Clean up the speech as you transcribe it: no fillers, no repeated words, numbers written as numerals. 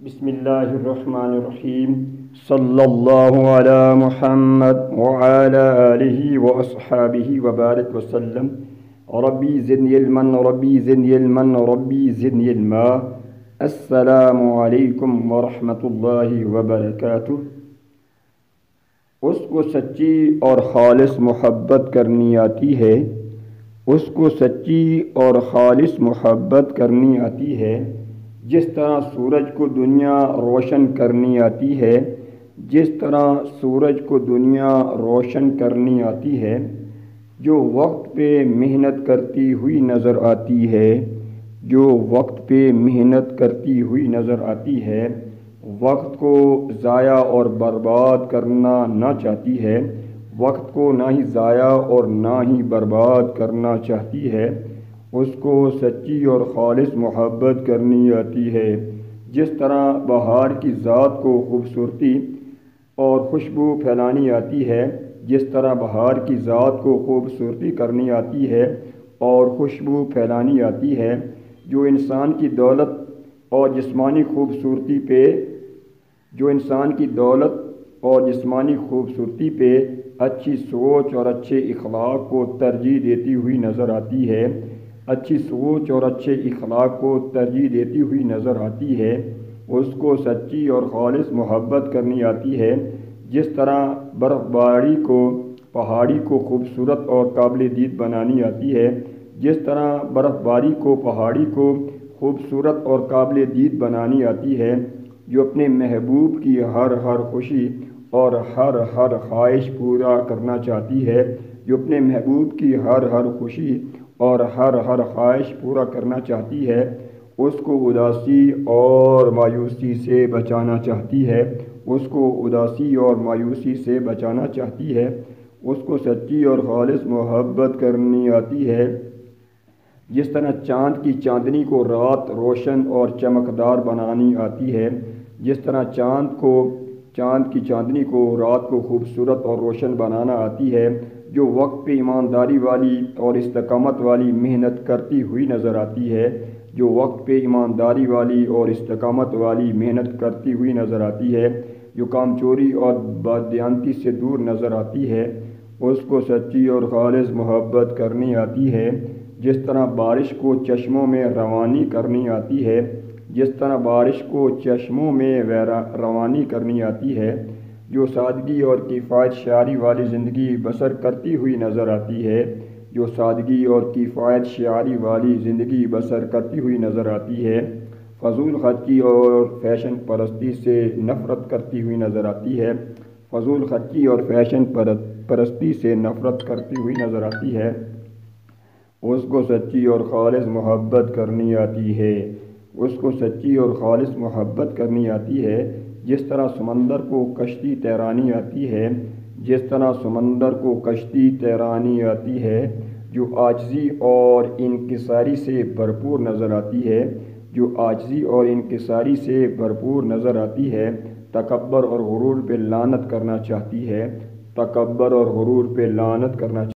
بسم اللہ الرحمن الرحیم صلی اللہ علی محمد وعلی آلہ واصحابہ وبارک وسلم۔ ربی زدنی علما ربی زدنی علما ربی زدنی علما۔ السلام علیکم ورحمۃ اللہ وبرکاتہ۔ اس کو سچی اور خالص محبت کرنی آتی ہے، اس کو سچی اور خالص محبت کرنی آتی ہے، جس طرح سورج کو دنیا روشن کرنی آتی ہے، جس طرح سورج کو دنیا روشن کرنی آتی ہے، جو وقت پہ محنت کرتی ہوئی نظر آتی ہے، جو وقت پہ محنت کرتی ہوئی نظر آتی ہے، وقت کو ضائع اور برباد کرنا نہ چاہتی ہے، وقت کو نہ ہی ضائع اور نہ ہی برباد کرنا چاہتی ہے، اس کو سچی اور خالص محبت کرنی آتی ہے۔ جس طرح بہار کی ذات کو خوبصورتی اور خوشبو پھیلانی آتی ہے، جس طرح بہار کی ذات کو خوبصورتی کرنی آتی ہے اور خوشبو پھیلانی آتی ہے، جو انسان کی دولت اور جسمانی خوبصورتی پہ اچھی سوچ اور اچھے اخلاق کو ترجیح دیتی ہوئی نظر آتی ہے، اچھی سوچ اور اچھے اخلاق کو ترجیح دیتی ہوئی نظر آتی ہے، اس کو سچی اور خالص محبت کرنی آتی ہے۔ جس طرح برف باری کو پہاڑی کو خوبصورت اور قابل دید بنانی آتی ہے، جس طرح برف باری کو پہاڑی کو خوبصورت اور قابل دید بنانی آتی ہے، جو اپنے محبوب کی ہر خوشی اور ہر خواہش پورا کرنا چاہتی ہے، جو اپنے محبوب کی ہر خوشی اور ہر خواہش پورا کرنا چاہتی ہے، اس کو اداسی اور مایوسی سے بچانا چاہتی ہے، اس کو اداسی اور مایوسی سے بچانا چاہتی ہے، اس کو سچی اور خالص محبت کرنی آتی ہے۔ جس طرح چاند کی چاندنی کو رات روشن اور چمکدار بنانی آتی ہے، جس طرح چاند کی چاندنی کو رات کو خوبصورت اور روشن بنانا آتی ہے، جو وقت پہ ایمانداری والی اور استقامت والی محنت کرتی ہوئی نظر آتی ہے، جو وقت پہ ایمانداری والی اور استقامت والی محنت کرتی ہوئی نظر آتی ہے، جو کام چوری اور بددیانتی سے دور نظر آتی ہے، اس کو سچی اور خالص محبت کرنی آتی ہے۔ جس طرح بارش کو چشموں میں روانی کرنی آتی ہے، جس طرح بارش کو چشموں میں روانی کرنی آتی ہے، جو سادگی اور کفایت شعاری والی زندگی بسر کرتی ہوئی نظر آتی ہے، جو سادگی اور کفایت شعاری والی زندگی بسر کرتی ہوئی نظر آتی ہے، فضول خرچی اور فیشن پرستی سے نفرت کرتی ہوئی نظر آتی ہے، فضول خرچی اور فیشن پرستی سے نفرت کرتی ہوئی نظر آتی ہے، اس کو سچی اور خالص محبت کرنی آتی ہے، اس کو سچی اور خالص محبت کرنی آتی ہے۔ جس طرح سمندر کو کشتی تیرانی آتی ہے، جس طرح سمندر کو کشتی تیرانی آتی ہے، جو عاجزی اور انکساری سے بھرپور نظر آتی ہے، جو عاجزی اور انکساری سے بھرپور نظر آتی ہے، تکبر اور غرور پہ لعنت کرنا چاہتی ہے، تکبر اور غرور پہ لعنت کرنا